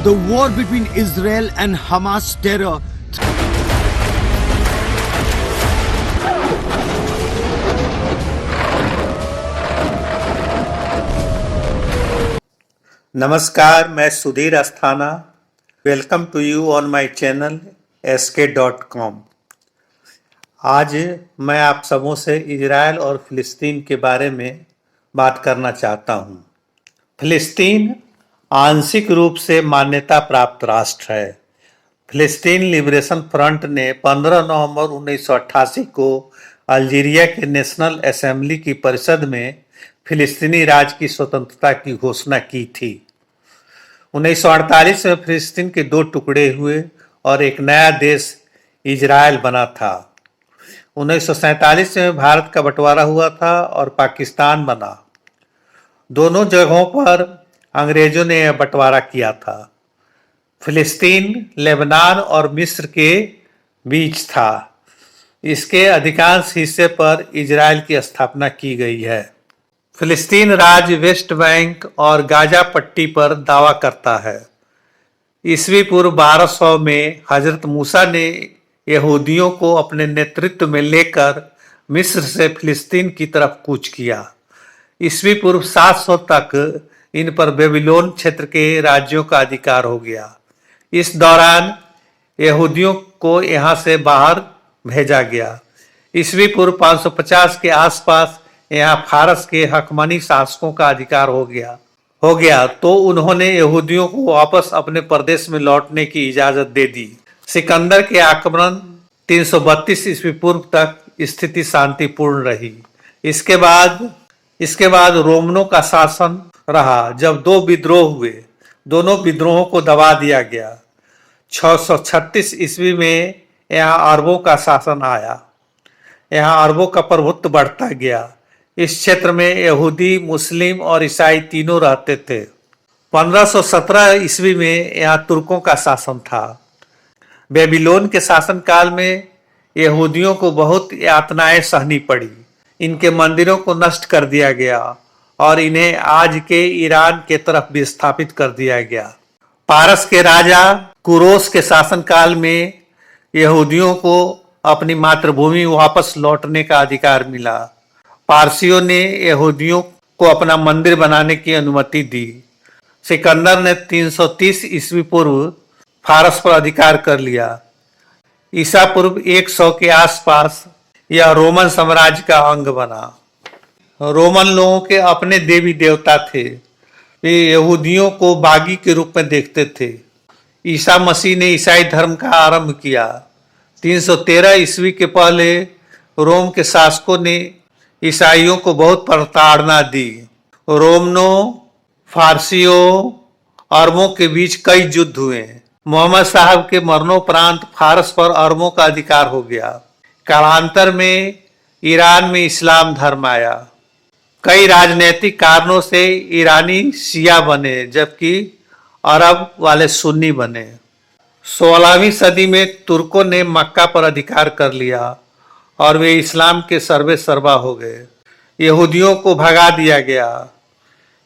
The war between Israel and Hamas terror नमस्कार, मैं Sudhir Asthana. Welcome to you on my channel sk.com। आज मैं आप सबों से इजराइल और फ़िलिस्तीन के बारे में बात करना चाहता हूँ। फ़िलिस्तीन आंशिक रूप से मान्यता प्राप्त राष्ट्र है। फ़िलिस्तीन लिबरेशन फ्रंट ने 15 नवंबर 1988 को अल्जीरिया के नेशनल असेंबली की परिषद में फ़िलिस्तीनी राज्य की स्वतंत्रता की घोषणा की थी। 1948 में फ़िलिस्तीन के दो टुकड़े हुए और एक नया देश इजराइल बना था। 1947 में भारत का बंटवारा हुआ था और पाकिस्तान बना। दोनों जगहों पर अंग्रेजों ने यह बंटवारा किया था। फ़िलिस्तीन लेबनान और मिस्र के बीच था। इसके अधिकांश हिस्से पर इजराइल की स्थापना की गई है। फ़िलिस्तीन राज्य वेस्ट बैंक और गाजा पट्टी पर दावा करता है। ईस्वी पूर्व 1200 में हजरत मूसा ने यहूदियों को अपने नेतृत्व में लेकर मिस्र से फ़िलिस्तीन की तरफ कूच किया। ईस्वी पूर्व 700 तक इन पर बेबीलोन क्षेत्र के राज्यों का अधिकार हो गया। इस दौरान यहूदियों को यहाँ से बाहर भेजा गया। ईस्वी पूर्व 550 के आसपास यहाँ फारस के हकमनी शासकों का अधिकार हो गया तो उन्होंने यहूदियों को वापस अपने प्रदेश में लौटने की इजाजत दे दी। सिकंदर के आक्रमण 332 ईस्वी पूर्व तक स्थिति शांतिपूर्ण रही। इसके बाद रोमनों का शासन रहा। जब दो विद्रोह हुए, दोनों विद्रोहों को दबा दिया गया। 636 ईस्वी में यहाँ अरबों का शासन आया। यहाँ अरबों का प्रभुत्व बढ़ता गया। इस क्षेत्र में यहूदी, मुस्लिम और ईसाई तीनों रहते थे। 1517 ईस्वी में यहाँ तुर्कों का शासन था। बेबीलोन के शासनकाल में यहूदियों को बहुत यातनाएं सहनी पड़ी। इनके मंदिरों को नष्ट कर दिया गया और इन्हें आज के ईरान के तरफ विस्थापित कर दिया गया। पारस के राजा कुरोस के शासनकाल में यहूदियों को अपनी मातृभूमि वापस लौटने का अधिकार मिला। पारसियों ने यहूदियों को अपना मंदिर बनाने की अनुमति दी। सिकंदर ने 330 ईस्वी पूर्व फारस पर अधिकार कर लिया। ईसा पूर्व 100 के आसपास यह रोमन साम्राज्य का अंग बना। रोमन लोगों के अपने देवी देवता थे। वे यहूदियों को बागी के रूप में देखते थे। ईसा मसीह ने ईसाई धर्म का आरंभ किया। 313 ईस्वी के पहले रोम के शासकों ने ईसाइयों को बहुत प्रताड़ना दी। रोमनों, फारसियों, अरबों के बीच कई युद्ध हुए। मोहम्मद साहब के मरणोपरांत फारस पर अरबों का अधिकार हो गया। कालांतर में ईरान में इस्लाम धर्म आया। कई राजनीतिक कारणों से ईरानी शिया बने जबकि अरब वाले सुन्नी बने। 16वीं सदी में तुर्कों ने मक्का पर अधिकार कर लिया और वे इस्लाम के सर्वे सर्वा हो गए। यहूदियों को भगा दिया गया।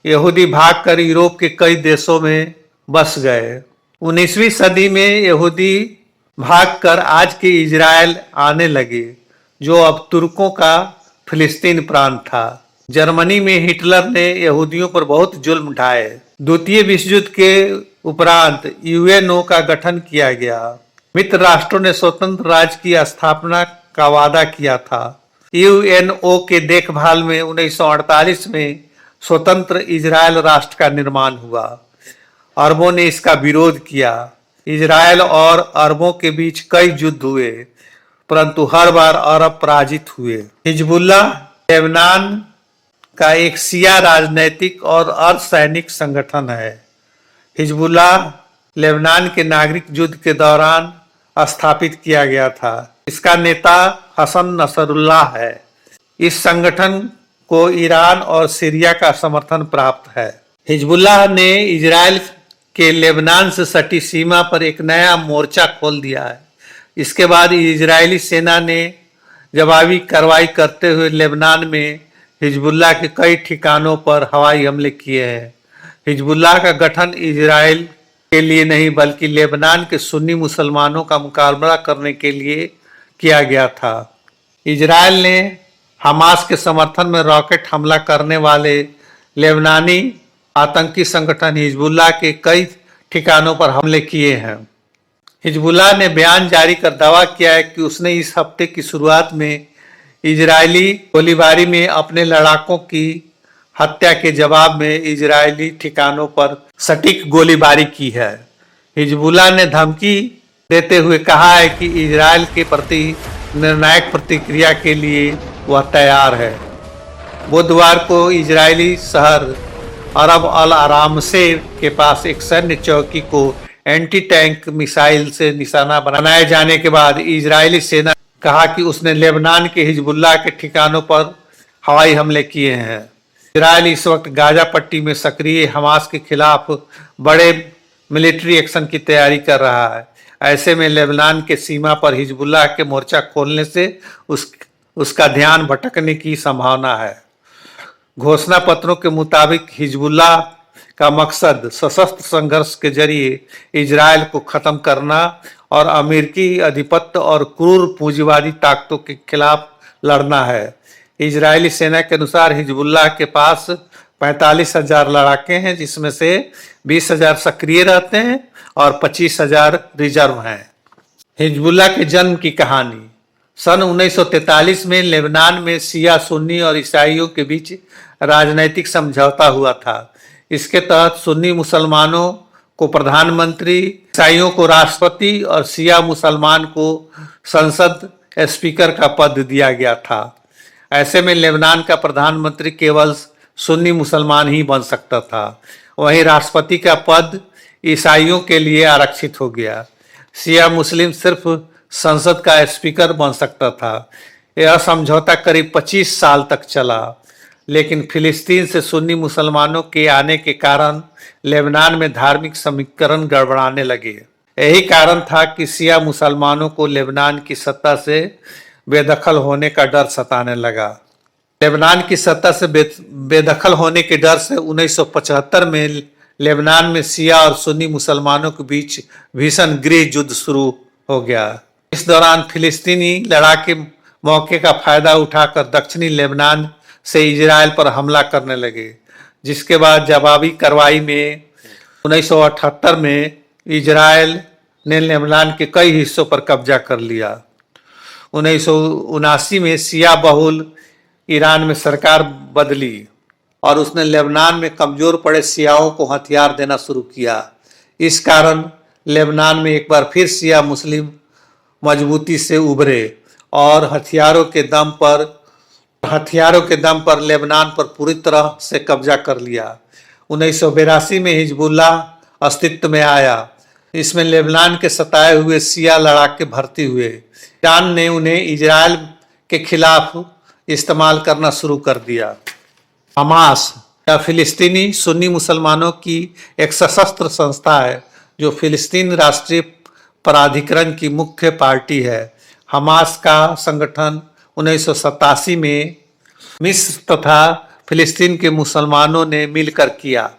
यहूदी भागकर यूरोप के कई देशों में बस गए। 19वीं सदी में यहूदी भागकर आज के इजराइल आने लगे, जो अब तुर्कों का फ़िलिस्तीन प्रांत था। जर्मनी में हिटलर ने यहूदियों पर बहुत जुल्म ढाए। द्वितीय विश्व युद्ध के उपरांत यूएनओ का गठन किया गया। मित्र राष्ट्रों ने स्वतंत्र राज्य की स्थापना का वादा किया था। यूएनओ के देखभाल में 1948 में स्वतंत्र इजराइल राष्ट्र का निर्माण हुआ। अरबों ने इसका विरोध किया। इजराइल और अरबों के बीच कई युद्ध हुए, परंतु हर बार अरब पराजित हुए। हिजबुल्लाह लेबनान का एक शिया राजनैतिक और अर्धसैनिक संगठन है। हिजबुल्लाह लेबनान के नागरिक युद्ध के दौरान स्थापित किया गया था। इसका नेता हसन नसरुल्लाह है। इस संगठन को ईरान और सीरिया का समर्थन प्राप्त है। हिजबुल्लाह ने इजराइल के लेबनान से सटी सीमा पर एक नया मोर्चा खोल दिया है। इसके बाद इजरायली सेना ने जवाबी कार्रवाई करते हुए लेबनान में हिजबुल्लाह के कई ठिकानों पर हवाई हमले किए हैं। हिजबुल्लाह का गठन इजराइल के लिए नहीं बल्कि लेबनान के सुन्नी मुसलमानों का मुकाबला करने के लिए किया गया था। इजरायल ने हमास के समर्थन में रॉकेट हमला करने वाले लेबनानी आतंकी संगठन हिजबुल्लाह के कई ठिकानों पर हमले किए हैं। हिजबुल्लाह ने बयान जारी कर दावा किया है कि उसने इस हफ्ते की शुरुआत में इजरायली गोलीबारी में अपने लड़ाकों की हत्या के जवाब में इजरायली ठिकानों पर सटीक गोलीबारी की है। हिजबुल्लाह ने धमकी देते हुए कहा है कि इजरायल के प्रति निर्णायक प्रतिक्रिया के लिए वह तैयार है। बुधवार को इजरायली शहर अरब अल आरामसे के पास एक सैन्य चौकी को एंटी टैंक मिसाइल से निशाना बनाए जाने के बाद इजरायली सेना कहा कि उसने लेबनान के हिजबुल्लाह के ठिकानों पर हवाई हमले किए हैं। इजरायल इस वक्त गाजा पट्टी में सक्रिय हमास के खिलाफ बड़े मिलिट्री एक्शन की तैयारी कर रहा है। ऐसे में लेबनान के सीमा पर हिजबुल्लाह के मोर्चा खोलने से उसका ध्यान भटकने की संभावना है। घोषणा पत्रों के मुताबिक हिजबुल्लाह का मकसद सशस्त्र संघर्ष के जरिए इजरायल को खत्म करना और अमेरिकी आधिपत्य और क्रूर पूंजीवादी ताकतों के खिलाफ लड़ना है। इजरायली सेना के अनुसार हिजबुल्लाह के पास 45,000 लड़ाके हैं, जिसमें से 20,000 सक्रिय रहते हैं और 25,000 रिजर्व हैं। हिजबुल्लाह के जन्म की कहानी। सन 1943 में लेबनान में शिया सुन्नी और ईसाइयों के बीच राजनैतिक समझौता हुआ था। इसके तहत सुन्नी मुसलमानों को प्रधानमंत्री, ईसाइयों को राष्ट्रपति और शिया मुसलमान को संसद स्पीकर का पद दिया गया था। ऐसे में लेबनान का प्रधानमंत्री केवल सुन्नी मुसलमान ही बन सकता था। वहीं राष्ट्रपति का पद ईसाइयों के लिए आरक्षित हो गया। शिया मुस्लिम सिर्फ संसद का स्पीकर बन सकता था। यह समझौता करीब 25 साल तक चला, लेकिन फिलिस्तीन से सुन्नी मुसलमानों के आने के कारण लेबनान में धार्मिक समीकरण गड़बड़ाने लगे। यही कारण था कि शिया मुसलमानों को लेबनान की सत्ता से बेदखल होने का डर सताने लगा। लेबनान की सत्ता से बेदखल होने के डर से 1975 में लेबनान में शिया और सुन्नी मुसलमानों के बीच भीषण गृह युद्ध शुरू हो गया। इस दौरान फिलिस्तीनी लड़ाके मौके का फायदा उठाकर दक्षिणी लेबनान से इजरायल पर हमला करने लगे, जिसके बाद जवाबी कार्रवाई में 1978 में इजरायल ने लेबनान के कई हिस्सों पर कब्जा कर लिया। 1979 में शिया बहुल ईरान में सरकार बदली और उसने लेबनान में कमजोर पड़े शियाओं को हथियार देना शुरू किया। इस कारण लेबनान में एक बार फिर शिया मुस्लिम मजबूती से उभरे और हथियारों के दम पर लेबनान पर पूरी तरह से कब्जा कर लिया। 1982 में हिजबुल्लाह अस्तित्व में आया। इसमें लेबनान के सताए हुए शिया लड़ाके भर्ती हुए। ईरान ने उन्हें इजरायल के खिलाफ इस्तेमाल करना शुरू कर दिया। हमास या फिलिस्तीनी सुन्नी मुसलमानों की एक सशस्त्र संस्था है जो फिलिस्तीन राष्ट्रीय प्राधिकरण की मुख्य पार्टी है। हमास का संगठन 1987 में मिस्र तथा फिलिस्तीन के मुसलमानों ने मिलकर किया,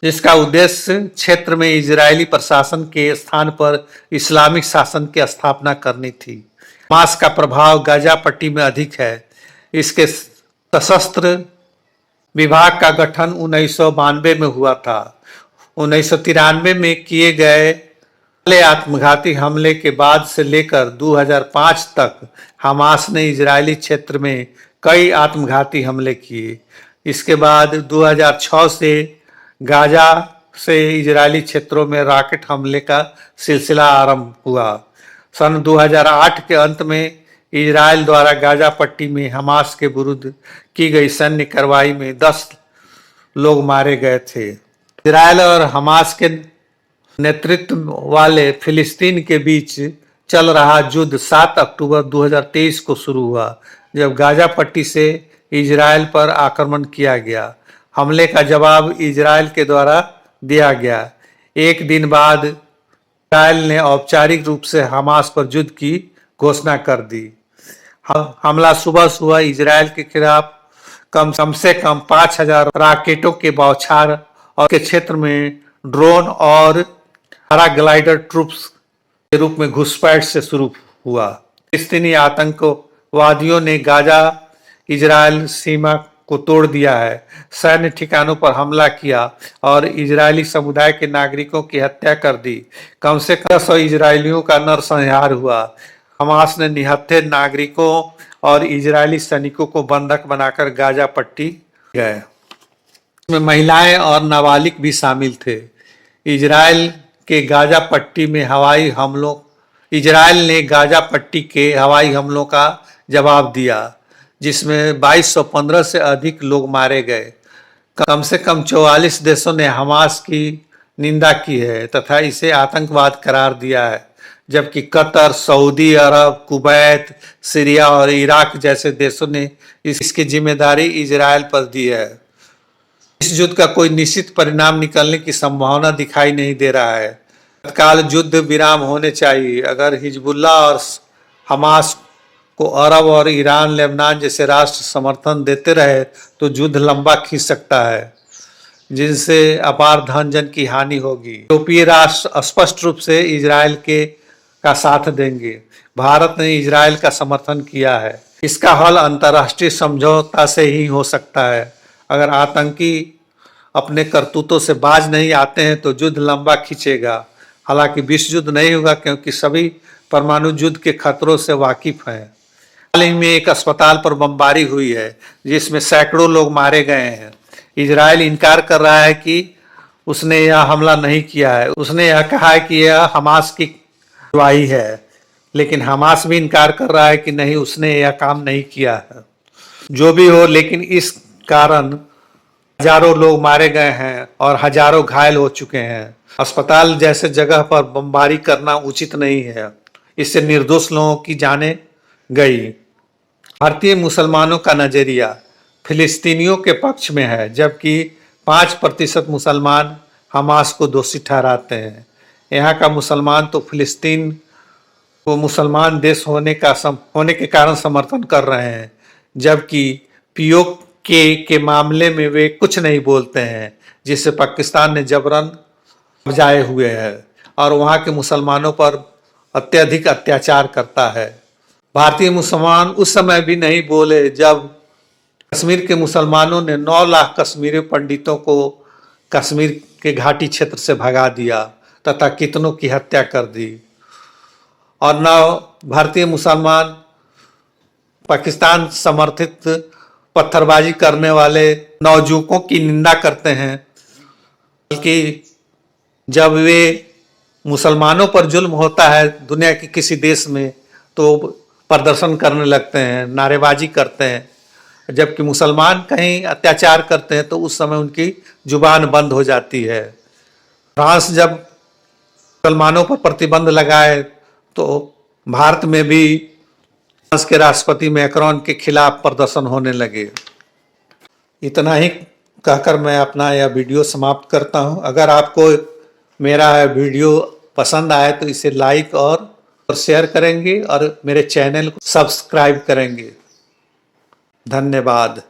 जिसका उद्देश्य क्षेत्र में इजरायली प्रशासन के स्थान पर इस्लामिक शासन की स्थापना करनी थी। हमास का प्रभाव गाजा पट्टी में अधिक है। इसके सशस्त्र विभाग का गठन 1992 में हुआ था। 1993 में किए गए पहले आत्मघाती हमले के बाद से लेकर 2005 तक हमास ने इजरायली क्षेत्र में कई आत्मघाती हमले किए। इसके बाद 2006 से गाजा से इजरायली क्षेत्रों में रॉकेट हमले का सिलसिला आरंभ हुआ। सन 2008 के अंत में इजरायल द्वारा गाजा पट्टी में हमास के विरुद्ध की गई सैन्य कार्रवाई में 10 लोग मारे गए थे। इजरायल और हमास के नेतृत्व वाले फिलिस्तीन के बीच चल रहा युद्ध 7 अक्टूबर 2023 को शुरू हुआ, जब गाजा पट्टी से इजरायल पर आक्रमण किया गया। हमले का जवाब इजरायल के द्वारा दिया गया। एक दिन बाद इजरायल ने औपचारिक रूप से हमास पर युद्ध की घोषणा कर दी। हमला सुबह इजरायल के खिलाफ कम से कम 5,000 रॉकेटों के बौछार और के क्षेत्र में ड्रोन और पैराग्लाइडर ट्रूप्स के रूप में घुसपैठ से शुरू हुआ। फिलिस्तीनी आतंकवादियों ने गाजा इजरायल सीमा को तोड़ दिया है, सैन्य ठिकानों पर हमला किया और इजरायली समुदाय के नागरिकों की हत्या कर दी। कम से कम 100 इजरायलियों का नरसंहार हुआ। हमास ने निहत्थे नागरिकों और इजरायली सैनिकों को बंधक बनाकर गाजा पट्टी गए। इसमें महिलाएं और नाबालिग भी शामिल थे। इजरायल के गाजा पट्टी में इजरायल ने गाजा पट्टी के हवाई हमलों का जवाब दिया, जिसमें 2215 से अधिक लोग मारे गए। कम से कम 44 देशों ने हमास की निंदा की है तथा इसे आतंकवाद करार दिया है, जबकि कतर, सऊदी अरब, कुवैत, सीरिया और इराक जैसे देशों ने इसकी जिम्मेदारी इजरायल पर दी है। इस युद्ध का कोई निश्चित परिणाम निकलने की संभावना दिखाई नहीं दे रहा है। तत्काल युद्ध विराम होने चाहिए। अगर हिजबुल्ला और हमास को अरब और ईरान, लेबनान जैसे राष्ट्र समर्थन देते रहे तो युद्ध लंबा खींच सकता है, जिनसे अपार धन जन की हानि होगी। यूरोपीय राष्ट्र स्पष्ट रूप से इजरायल का साथ देंगे। भारत ने इजरायल का समर्थन किया है। इसका हल अंतर्राष्ट्रीय समझौता से ही हो सकता है। अगर आतंकी अपने करतूतों से बाज नहीं आते हैं तो युद्ध लंबा खींचेगा। हालांकि विश्व युद्ध नहीं होगा, क्योंकि सभी परमाणु युद्ध के खतरों से वाकिफ हैं। हाल ही में एक अस्पताल पर बमबारी हुई है, जिसमें सैकड़ों लोग मारे गए हैं। इजरायल इनकार कर रहा है कि उसने यह हमला नहीं किया है। उसने यह कहा है कि यह हमास की कार्रवाई है, लेकिन हमास भी इनकार कर रहा है कि नहीं, उसने यह काम नहीं किया है। जो भी हो, लेकिन इस कारण हजारों लोग मारे गए हैं और हजारों घायल हो चुके हैं। अस्पताल जैसे जगह पर बमबारी करना उचित नहीं है। इससे निर्दोष लोगों की जानें गई। भारतीय मुसलमानों का नजरिया फिलिस्तीनियों के पक्ष में है, जबकि 5% मुसलमान हमास को दोषी ठहराते हैं। यहाँ का मुसलमान तो फिलिस्तीन को मुसलमान देश होने के कारण समर्थन कर रहे हैं, जबकि पीओके के मामले में वे कुछ नहीं बोलते हैं, जिससे पाकिस्तान ने जबरन कब्जाए हुए हैं और वहाँ के मुसलमानों पर अत्यधिक अत्याचार करता है। भारतीय मुसलमान उस समय भी नहीं बोले जब कश्मीर के मुसलमानों ने 9 लाख कश्मीरी पंडितों को कश्मीर के घाटी क्षेत्र से भगा दिया तथा कितनों की हत्या कर दी। और न भारतीय मुसलमान पाकिस्तान समर्थित पत्थरबाजी करने वाले नौजुवकों की निंदा करते हैं, बल्कि जब वे मुसलमानों पर जुल्म होता है दुनिया के किसी देश में तो प्रदर्शन करने लगते हैं, नारेबाजी करते हैं। जबकि मुसलमान कहीं अत्याचार करते हैं तो उस समय उनकी जुबान बंद हो जाती है। फ्रांस जब मुसलमानों पर प्रतिबंध लगाए तो भारत में भी फ्रांस के राष्ट्रपति मैक्रोन के खिलाफ प्रदर्शन होने लगे। इतना ही कहकर मैं अपना यह वीडियो समाप्त करता हूं। अगर आपको मेरा वीडियो पसंद आए तो इसे लाइक और शेयर करेंगे और मेरे चैनल को सब्सक्राइब करेंगे। धन्यवाद।